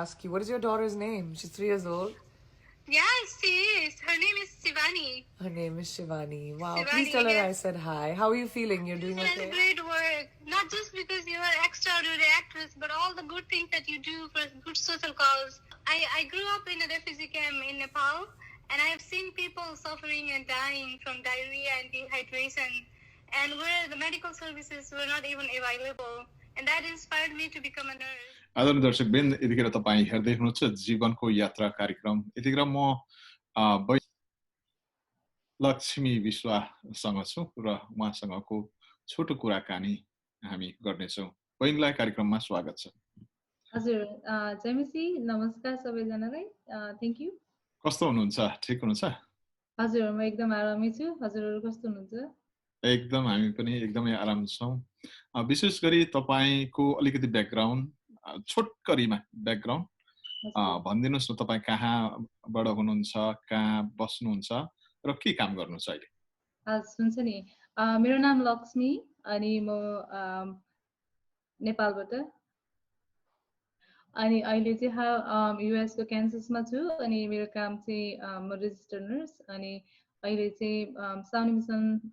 Ask you, what is your daughter's name? She's 3 years old. Yes, she is. Her name is Shivani. Her name is Shivani. Wow. Shivani, Please tell her yeah. I said hi. How are you feeling? You're doing That's okay? great work. Not just because you are extraordinary actress, but all the good things that you do for good social cause. I grew up in a refugee camp in Nepal, and I have seen people suffering and dying from diarrhea and dehydration, and where the medical services were not even available. And that inspired me to become a nurse. आदरणीय दर्शकवृन्द, यतिखेर तपाईँ हेर्दै हुनुहुन्छ जीवनको यात्रा कार्यक्रम। यतिखेर म लक्ष्मी विश्वासँग छु र उहाँसँगको छोटो कुराकानी हामी गर्नेछौँ। बहिनीलाई कार्यक्रममा स्वागत छ। हजुर, जयमसी, नमस्कार सबैजनालाई। Thank you. कस्तो हुनुहुन्छ? ठिक हुनुहुन्छ? हजुर, म एकदम आरामै छु। हजुरहरु कस्तो हुनुहुन्छ? एकदम, हामी पनि एकदमै आराम छौँ। विशेष गरी तपाईको अलिकति ब्याकग्राउन्ड, छोटकरीमा ब्याकग्राउन्ड भनिदिनुस् न, तपाई कहाँबाट हुनुहुन्छ, कहाँ बस्नुहुन्छ र के काम गर्नुहुन्छ अहिले? हुन्छ नि, मेरो नाम लक्ष्मी अनि म नेपालबाट, अनि अहिले चाहिँ युएस को क्यान्ससमा छु। अनि मेरो काम चाहिँ म रेजिस्टर्ड नर्स, अनि अहिले चाहिँ साउनी मिसन,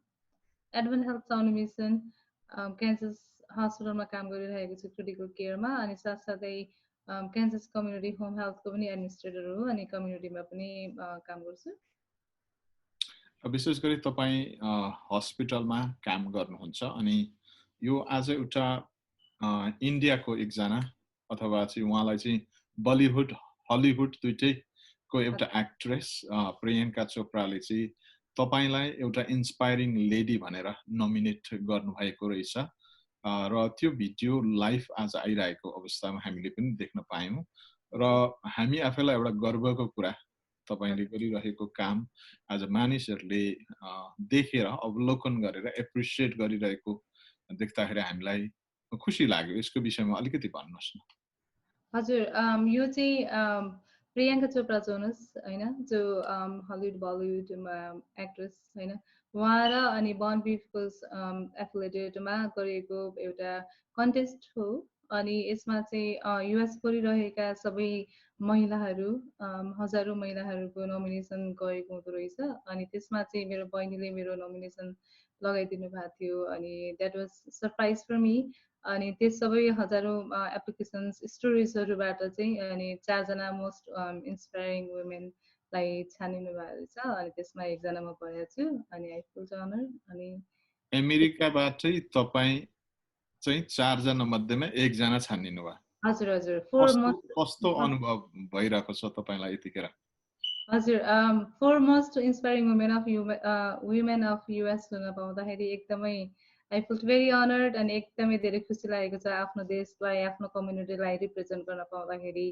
एडभेन्ट हेल्थ साउनी मिसन क्यान्सस हस्पिटलमा काम गरिरहेको छु क्रिटिकल केयरमा। अनि साथसाथै क्यान्सस कम्युनिटी होम हेल्थको पनि एडमिनिस्ट्रेटर हो, अनि कम्युनिटीमा पनि काम गर्छु। विशेष गरी तपाईँ हस्पिटलमा काम गर्नुहुन्छ, अनि यो आज एउटा इन्डियाको एकजना अथवा चाहिँ उहाँलाई चाहिँ बलिउड हलिउड दुईटैको एउटा एक्ट्रेस प्रियङ्का चोपडाले चाहिँ तपाईलाई एउटा इन्स्पायरिङ लेडी भनेर नोमिनेट गर्नुभएको रहेछ र त्यो भिडियो लाइभ आज आइरहेको अवस्थामा हामीले पनि देख्न पायौँ र हामी आफैलाई एउटा गर्वको कुरा तपाईले गरिरहेको काम आज मानिसहरूले देखेर अवलोकन गरेर एप्रिसिएट गरिरहेको देख्दाखेरि हामीलाई खुसी लाग्यो। यसको विषयमा अलिकति भन्नुस् न। हजुर, यो चाहिँ प्रियङ्का चोपडा जोनस हैन, जो हलिउड बलिउडमा एक्ट्रेस हैन, उहाँ र अनि बर्न बिफको एफिलिएटेडमा गरेको एउटा कन्टेस्ट हो। अनि यसमा चाहिँ युएस गरिरहेका सबै महिलाहरू, हजारौं महिलाहरूको नोमिनेसन गएको हुँदो रहेछ। अनि त्यसमा चाहिँ मेरो बहिनीले मेरो नोमिनेसन लगाइदिनु भएको थियो, अनि that was surprise for me. अनि त्यो सबै हजारौं एप्लिकेसन्स स्टोरिजहरुबाट चाहिँ अनि 4 जना मोस्ट इन्स्पायरिङ वुमेनलाई छानिनु भएको छ। अनि त्यसमा एकजना म परेको छु, अनि आई फिल अनर। अनि अमेरिकाबाटै तपाई चाहिँ 4 जना मध्येमा एकजना छानिनु भयो। हजुर हजुर, कस्तो अनुभव भइरहेको छ तपाईलाई यतिखेर? हजुर, 4 most inspiring women of US हुन पाउँदाखेरि एकदमै आई फिल भेरी अनर्ड, अनि एकदमै धेरै खुसी लागेको छ आफ्नो देशलाई, आफ्नो कम्युनिटीलाई रिप्रेजेन्ट गर्न पाउँदाखेरि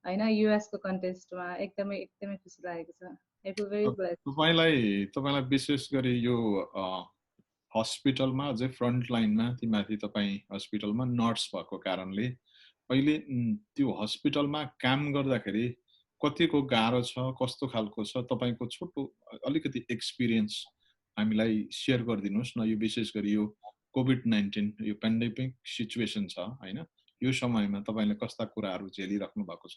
हैन, युएस को कन्टेस्टमा एकदमै एकदमै खुसी लागेको छ। I feel very blessed. तपाईलाई विशेष गरी यो हस्पिटलमा अझै फ्रन्ट लाइनमा तिमाथि तपाई हस्पिटलमा नर्स भएको कारणले अहिले त्यो हस्पिटलमा काम गर्दाखेरि कतिको गाह्रो छ, कस्तो खालको छ, तपाईको छोटो अलिकति एक्सपिरियन्स हामीलाई शेयर गरिदिनुस् न। यो विशेष गरी यो कोभिड-19 यो पेन्डेमिक सिचुएसन छ हैन, यो समयमा तपाईले कस्ता कुराहरू झेलिराख्नु भएको छ?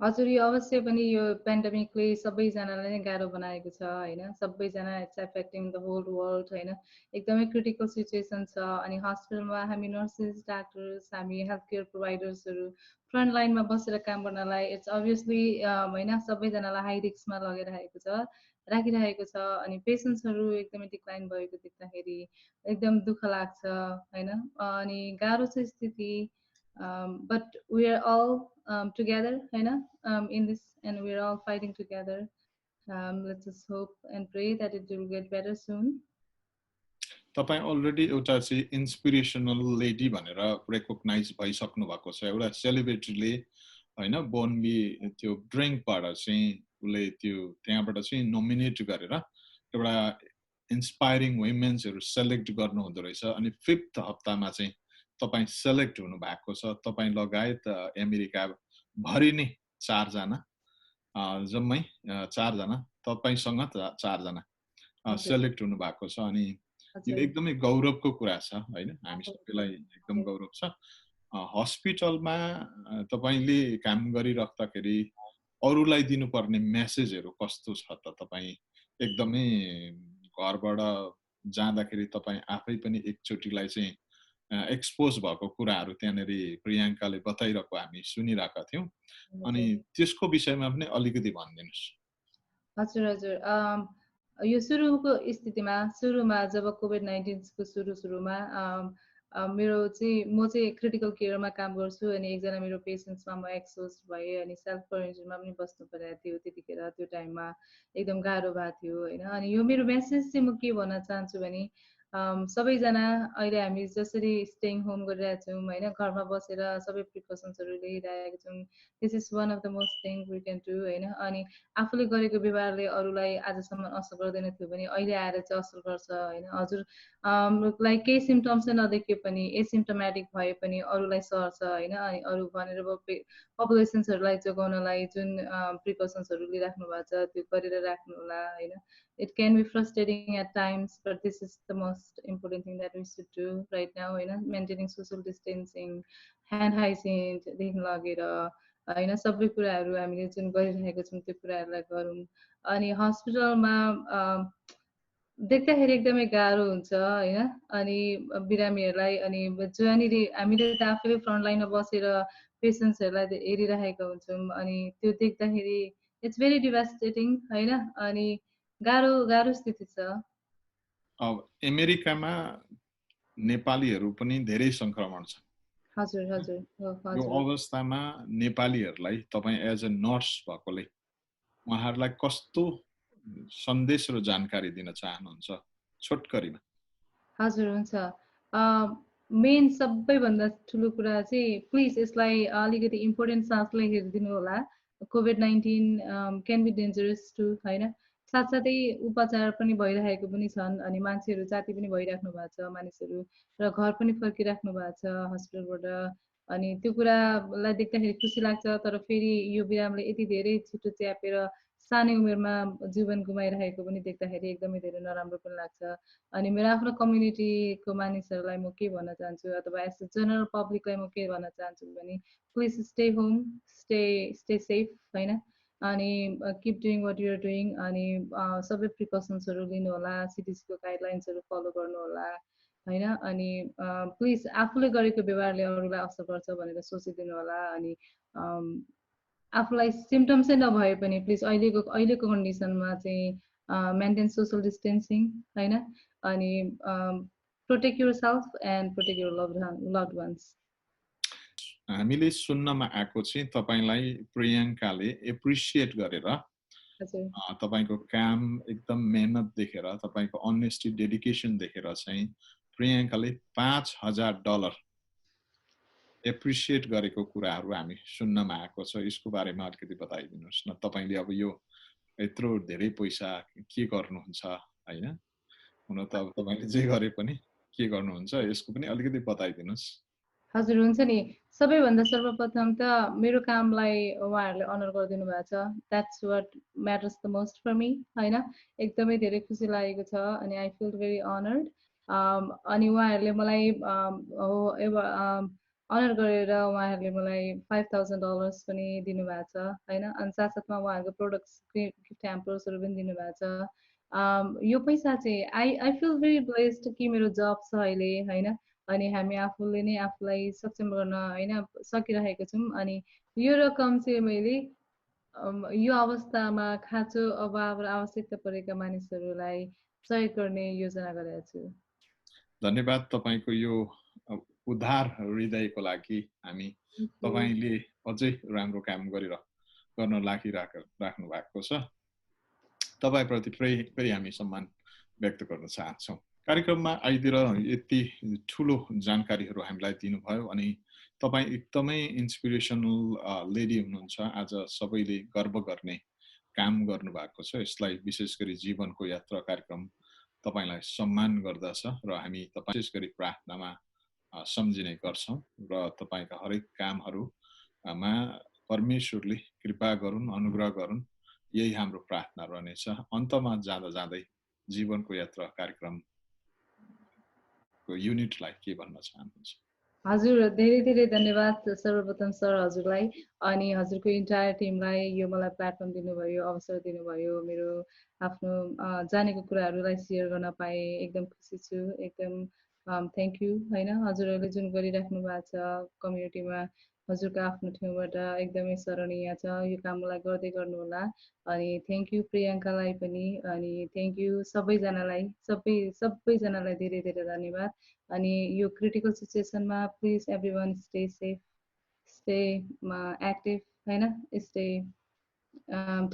हजुर, यो अवश्य पनि यो पेन्डेमिकले सबैजनालाई नै गाह्रो बनाएको छ हैन, सबैजना it's affecting the whole world हैन, एकदमै क्रिटिकल सिचुएसन छ। अनि हस्पिटलमा हामी नर्सेस, डाक्टर्स, हामी हेल्थ केयर प्रोभाइडर्सहरू फ्रन्ट लाइनमा बसेर काम गर्नलाई इट्स अभियसली हैन, सबैजनालाई हाई रिस्कमा राखिरहेको छ। अनि पेसेन्ट्सहरू एकदमै डिक्लाइन भएको देख्दाखेरि एकदम दुःख लाग्छ हैन, अनि गाह्रो छ स्थिति। But we are all together, in this, and we are all fighting together. Let's just hope and pray that it will get better soon. तपाई अलरेडी एउटा चाहिँ इन्स्पिरेसनल लेडी भनेर रेकग्नाइज भइसक्नु भएको छ। एउटा सेलिब्रिटीले हैन बोनबी त्यो ड्रिङ्कबाट चाहिँ उले त्यो त्यहाँबाट चाहिँ नोमिनेट गरेर एउटा इन्स्पायरिङ वुमेन्सहरु सेलेक्ट गर्नु हुँदो रहेछ। अनि 5th हप्तामा चाहिँ तपाई सेलेक्ट हुनु भएको छ। तपाई लगायत अमेरिका भरि नै 4 जना, जम्मै 4 जना, तपाईसँग 4 जना सेलेक्ट हुनु भएको छ। अनि यो एकदमै गौरवको कुरा छ हैन, हामी सबैलाई एकदम गौरव छ। हस्पिटलमा तपाईले काम गरिराख्दाखेरि अरूलाई दिनुपर्ने मेसेजहरू कस्तो छ त? तपाईँ एकदमै घरबाट जाँदाखेरि तपाईँ आफै पनि एकचोटिलाई चाहिँ एक्सपोज भएको कुराहरू त्यहाँनेरि प्रियङ्काले बताइरहेको हामी सुनिरहेका थियौँ। अनि त्यसको विषयमा पनि अलिकति भनिदिनुस्। हजुर हजुर यो सुरुको स्थितिमा सुरुमा जब कोभिड-19 को सुरुमा मेरो चाहिँ म चाहिँ क्रिटिकल केयरमा काम गर्छु अनि एकजना मेरो पेसेन्ट्समा म एक्सपोज भएँ अनि सेल्फ क्वारेन्टाइनमा पनि बस्नु परेको थियो त्यतिखेर त्यो टाइममा एकदम गाह्रो भएको थियो होइन। अनि यो मेरो मेसेज चाहिँ म के भन्न चाहन्छु भने सबैजना अहिले हामी जसरी स्टेइङ होम गरिरहेको छौँ होइन, घरमा बसेर सबै प्रिकसन्सहरू लिइरहेको छौँ। This is one of the most thing we can do होइन। अनि आफूले गरेको व्यवहारले अरूलाई आजसम्म असर गर्दैन थियो भने अहिले आएर चाहिँ असर गर्छ होइन। हजुर लाइक केही सिम्टम्स चाहिँ नदेखिए पनि एसिम्टोमेटिक भए पनि अरूलाई सर्छ होइन। अनि अरू भनेर पपुलेसन्सहरूलाई जोगाउनलाई जुन प्रिकसन्सहरू लिइराख्नु भएको छ त्यो गरेर राख्नु होला होइन। It can be frustrating at times, but this is the most important thing that we should do right now, you know, maintaining social distancing, hand hygiene देखि लगेर होइन सबै कुराहरू हामीले जुन गरिरहेको छौँ त्यो कुराहरूलाई गरौँ। अनि हस्पिटलमा देख्दाखेरि एकदमै गाह्रो हुन्छ होइन। अनि बिरामीहरूलाई अनि जहाँनिर हामीले त आफैले फ्रन्ट लाइनमा बसेर पेसेन्ट्सहरूलाई हेरिरहेका हुन्छौँ अनि त्यो देख्दाखेरि इट्स भेरी डिभास्टेटिङ होइन। अनि गाह्रो स्थिति छ। अब अमेरिकामा नेपालीहरू पनि धेरै संक्रमण छ। हजुर हजुर यो अवस्थामा नेपालीहरूलाई तपाईँ एज अ नर्स भएकोले उहाँहरूलाई कस्तो सन्देश र जानकारी दिन चाहनुहुन्छ छोटकरीमा? हजुर हुन्छ। मेन सबैभन्दा ठुलो कुरा चाहिँ प्लिज यसलाई अलिकति इम्पोर्टेन्ट साथले हेरिदिनु होला। कोभिड-19 क्यान बी डेन्जरस टु होइन। साथसाथै उपचार पनि भइरहेको पनि छन् अनि मान्छेहरू जाति पनि भइराख्नु भएको छ मानिसहरू र घर पनि फर्किराख्नु भएको छ हस्पिटलबाट। अनि त्यो कुरालाई देख्दाखेरि खुसी लाग्छ, तर फेरि यो बिरामले यति धेरै छिटो च्यापेर सानै उमेरमा जीवन गुमाइरहेको पनि देख्दाखेरि एकदमै धेरै नराम्रो पनि लाग्छ। अनि मेरो आफ्नो कम्युनिटीको मानिसहरूलाई म के भन्न चाहन्छु अथवा एज अ जनरल पब्लिकलाई म के भन्न चाहन्छु भने please stay home, stay safe होइन। अनि keep doing what you're doing अनि सबै प्रिकसन्सहरू लिनु होला, सिडिसीको गाइडलाइन्सहरू फलो गर्नु होला होइन। अनि प्लिज आफूले गरेको व्यवहारले अरूलाई असर गर्छ भनेर सोचिदिनु होला। अनि आफूलाई सिम्टम्स चाहिँ नभए पनि प्लिज अहिलेको कन्डिसनमा चाहिँ मेन्टेन सोसल डिस्टेन्सिङ होइन। अनि protect yourself and protect your loved ones. हामीले सुन्नमा आएको चाहिँ तपाईलाई प्रियङ्काले एप्रिसिएट गरेर तपाईको काम एकदम मेहनत देखेर तपाईको अनेस्टी डेडिकेसन देखेर चाहिँ प्रियङ्काले $5,000 एप्रिसिएट गरेको कुराहरू हामी सुन्नमा आएको छ। यसको बारेमा अलिकति बताइदिनुहोस् न। तपाईले अब यो यत्रो धेरै पैसा के गर्नुहुन्छ हैन? हुन त अब तपाईले जे गरे पनि के गर्नुहुन्छ यसको पनि अलिकति बताइदिनुहोस्। हजुर हुन्छ नि। सबैभन्दा सर्वप्रथम त मेरो कामलाई उहाँहरूले अनर गरिदिनु भएको छ। That's what matters the most for me होइन। एकदमै धेरै खुसी लागेको छ अनि आई फिल भेरी अनर्ड। अनि उहाँहरूले मलाई अनर गरेर उहाँहरूले मलाई $5,000 पनि दिनुभएको छ होइन। अनि साथसाथमा उहाँहरूको प्रोडक्ट्स गिफ्ट ह्याम्पर्सहरू पनि दिनुभएको छ। यो पैसा चाहिँ आई फिल भेरी ब्लेस्ड कि मेरो जब छ अहिले होइन। अनि हामी आफूले नै आफूलाई सक्षम गर्न होइन सकिरहेको छौँ। अनि यो रकम चाहिँ मैले यो अवस्थामा खाँचो अभाव र आवश्यकता परेका मानिसहरूलाई सहयोग गर्ने योजना गरेको छु। धन्यवाद तपाईको यो उदार हृदयको लागि। हामी तपाईले अझै राम्रो काम गर्न लागिराख्नु भएको छ। तपाईप्रति फेरि हामी सम्मान व्यक्त गर्न चाहन्छौँ। कार्यक्रममा आइदिएर यति ठुलो जानकारीहरू हामीलाई दिनुभयो अनि तपाई एकदमै इन्स्पिरेसनल लेडी हुनुहुन्छ। आज सबैले गर्व गर्ने काम गर्नु भएको छ। यसलाई विशेष गरी जीवनको यात्रा कार्यक्रम तपाईलाई सम्मान गर्दछ र हामी तपाई विशेष गरी प्रार्थनामा सम्झिने गर्छौं र तपाईका हरेक कामहरुमा परमेश्वरले कृपा गरून्, अनुग्रह गरून्, यही हाम्रो प्रार्थना रहनेछ। अन्तमा जाँदै जीवनको यात्रा कार्यक्रम युनिटलाई के भन्न चाहनुहुन्छ? हजुर धेरै धेरै धन्यवाद सर्वप्रथम सर हजुरलाई अनि हजुरको इन्टायर टिमलाई यो मलाई प्लेटफर्म दिनुभयो अवसर दिनुभयो मेरो आफ्नो जानेको कुराहरूलाई सेयर गर्न पाएँ एकदम खुसी छु एकदम थ्याङ्क यू होइन हजुरहरूले जुन गरिराख्नु भएको छ कम्युनिटीमा हजुरको आफ्नो ठाउँबाट एकदमै सराहनीय छ यो कामलाई गर्दै गर्नुहोला अनि थ्याङ्क यू प्रियङ्कालाई पनि अनि थ्याङ्क यू सबैजनालाई धेरै धेरै धन्यवाद अनि यो क्रिटिकल सिचुएसनमा please everyone stay safe stay active होइन stay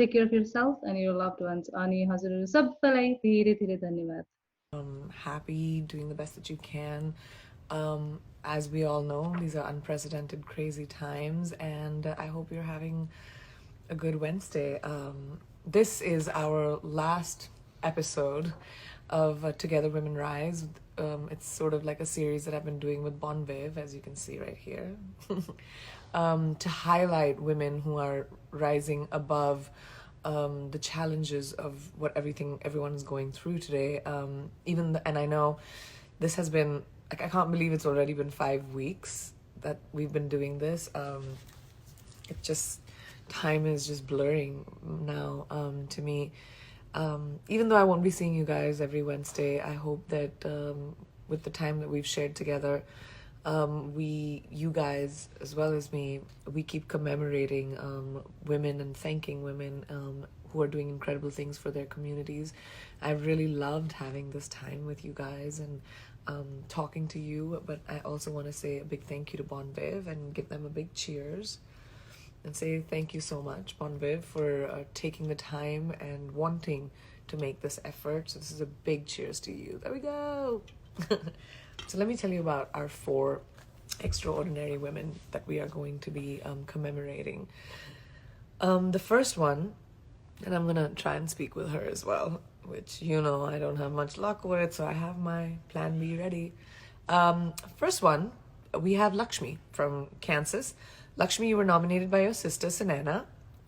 take care of yourself and your loved ones अनि हजुरहरू सबैलाई धेरै धेरै धन्यवाद Happy, doing the best that you can. As we all know, these are unprecedented, crazy times, and I hope you're having a good Wednesday. This is our last episode of Together Women Rise. It's sort of like a series that I've been doing with Bon Viv, as you can see right here, to highlight women who are rising above the challenges of what everyone is going through today. And I know this has been, like, I can't believe it's already been 5 weeks that we've been doing this. It just, time is just blurring now to me. Even though I won't be seeing you guys every Wednesday, I hope that with the time that we've shared together, you guys, as well as me, we keep commemorating women and thanking women who are doing incredible things for their communities. I've really loved having this time with you guys and talking to you, but I also want to say a big thank you to Bon Viv and give them a big cheers and say thank you so much, Bon Viv, for taking the time and wanting to make this effort. So this is a big cheers to you. There we go. So let me tell you about our 4 extraordinary women that we are going to be commemorating. The first one, and I'm going to try and speak with her as well, which, you know, I don't have much luck with, so I have my plan B ready. First one, we have Lakshmi from Kansas. Lakshmi, you were nominated by your sister, Sanana.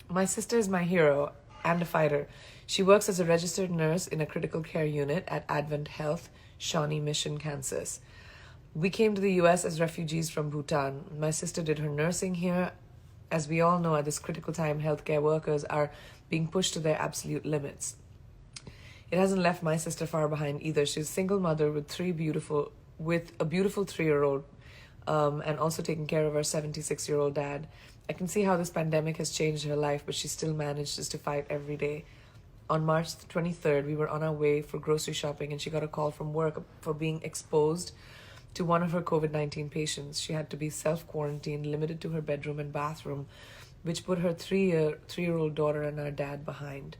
My sister is my hero and a fighter. She works as a registered nurse in a critical care unit at Advent Health, Shawnee Mission, Kansas. We came to the US as refugees from Bhutan. My sister did her nursing here. As we all know, at this critical time, healthcare workers are being pushed to their absolute limits. It hasn't left my sister far behind either. She's a single mother with a beautiful 3-year-old, and also taking care of her 76-year-old dad. I can see how this pandemic has changed her life, but she still manages to fight every day. On March 23rd, we were on our way for grocery shopping and she got a call from work for being exposed to one of her COVID-19 patients. She had to be self-quarantined, limited to her bedroom and bathroom, which put her 3-year-old daughter and our dad behind.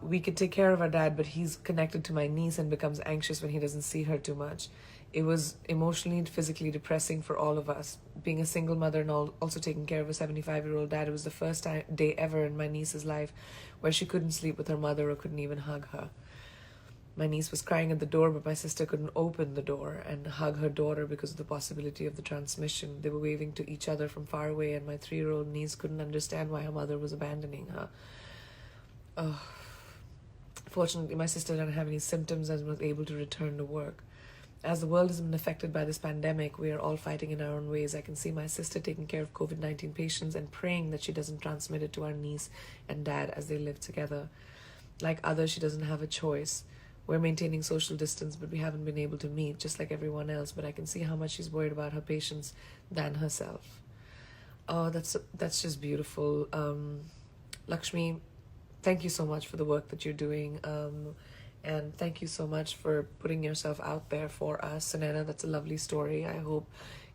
We could take care of our dad, but he's connected to my niece and becomes anxious when he doesn't see her too much. It was emotionally and physically depressing for all of us. Being a single mother and also taking care of a 75-year-old dad, it was the first day ever in my niece's life where she couldn't sleep with her mother or couldn't even hug her. My niece was crying at the door, but my sister couldn't open the door and hug her daughter because of the possibility of the transmission. They were waving to each other from far away, and my 3-year-old niece couldn't understand why her mother was abandoning her. Fortunately, my sister didn't have any symptoms and was able to return to work. As the world has been affected by this pandemic, we are all fighting in our own ways. I can see my sister taking care of COVID-19 patients and praying that she doesn't transmit it to our niece and dad as they live together. Like others, she doesn't have a choice. We're maintaining social distance, but we haven't been able to meet, just like everyone else. But I can see how much she's worried about her patients than herself. Oh, that's just beautiful. Lakshmi, thank you so much for the work that you're doing. And thank you so much for putting yourself out there for us. Sanana, that's a lovely story. I hope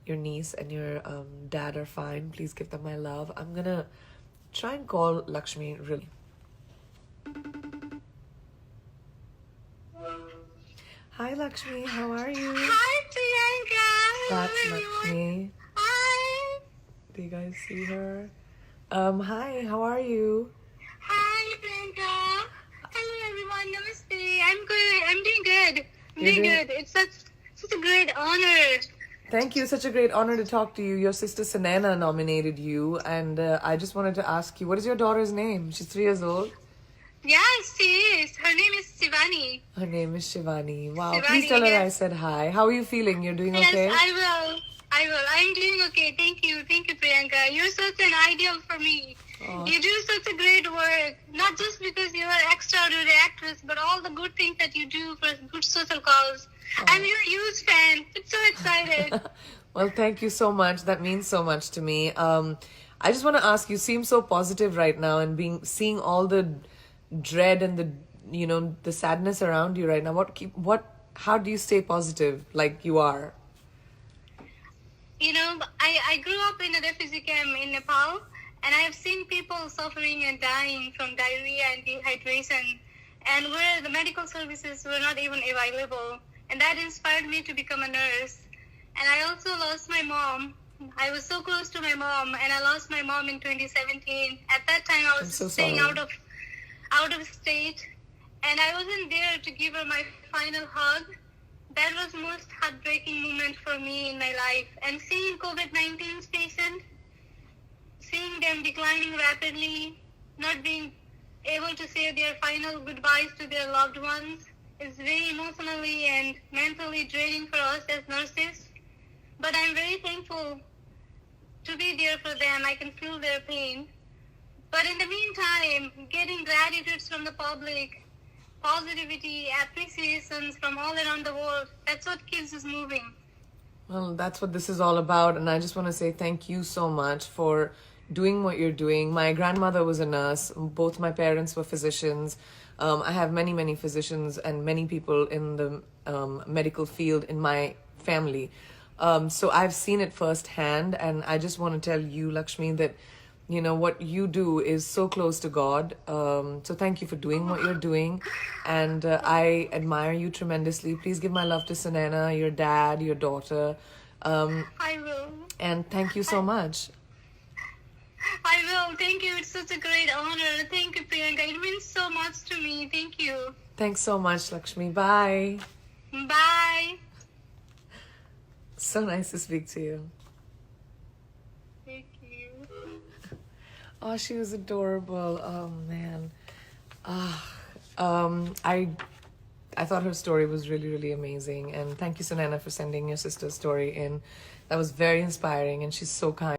your niece and your dad are fine. Please give them my love. I'm going to try and call Lakshmi really. Hi, Lakshmi. How are you? Hi, Priyanka. That's Hello, everyone. Lakshmi. Hi. Do you guys see her? Hi, how are you? Hi, Priyanka. Hello, everyone. Namaste. I'm good. I'm doing good. I'm You're doing doing- good. It's such a great honor. Thank you. Such a great honor to talk to you. Your sister Sanana nominated you, and I just wanted to ask you, what is your daughter's name? She's 3 years old. Yes, she is. Her name is Shivani. Her name is Shivani. Wow. Shivani, Please tell her I yes. said hi. How are you feeling? You're doing Yes, okay? I will. I will. I'm doing okay. Thank you. Thank you, Priyanka. You're such an ideal for me. Aw. You do such a great work. Not just because you're an extraordinary actress, but all the good things that you do for good social cause. I'm your huge fan. I'm so excited. Well, thank you so much. That means so much to me. I just want to ask, you seem so positive right now, and seeing all the dread and the sadness around you right now. How do you stay positive like you are? You know, I grew up in a refugee camp in Nepal, and I have seen people suffering and dying from diarrhea and dehydration, and where the medical services were not even available. And that inspired me to become a nurse. And I also lost my mom. I was so close to my mom, and I lost my mom in 2017. At that time, I was I'm so staying sorry. out of state, and I wasn't there to give her my final hug. That was the most heartbreaking moment for me in my life. And seeing COVID-19's patient, seeing them declining rapidly, not being able to say their final goodbyes to their loved ones, is very emotionally and mentally draining for us as nurses. But I'm very thankful to be there for them. I can feel their pain. But in the meantime, getting gratitudes from the public, positivity, appreciations from all around the world, that's what keeps us moving. Well, that's what this is all about. And I just want to say thank you so much for doing what you're doing. My grandmother was a nurse. Both my parents were physicians. I have many, many physicians and many people in the medical field in my family. So I've seen it firsthand. And I just want to tell you, Lakshmi, that what you do is so close to God. So thank you for doing what you're doing. And I admire you tremendously. Please give my love to Sanana, your dad, your daughter. I will. And thank you so much. I will. Thank you. It's such a great honor. Thank you, Priyanka. It means so much to me. Thank you. Thanks so much, Lakshmi. Bye. Bye. So nice to speak to you. Thank you. Oh, she was adorable. Oh man. I thought her story was really, really amazing. And thank you, Sanana, for sending your sister's story in. That was very inspiring, and she's so kind.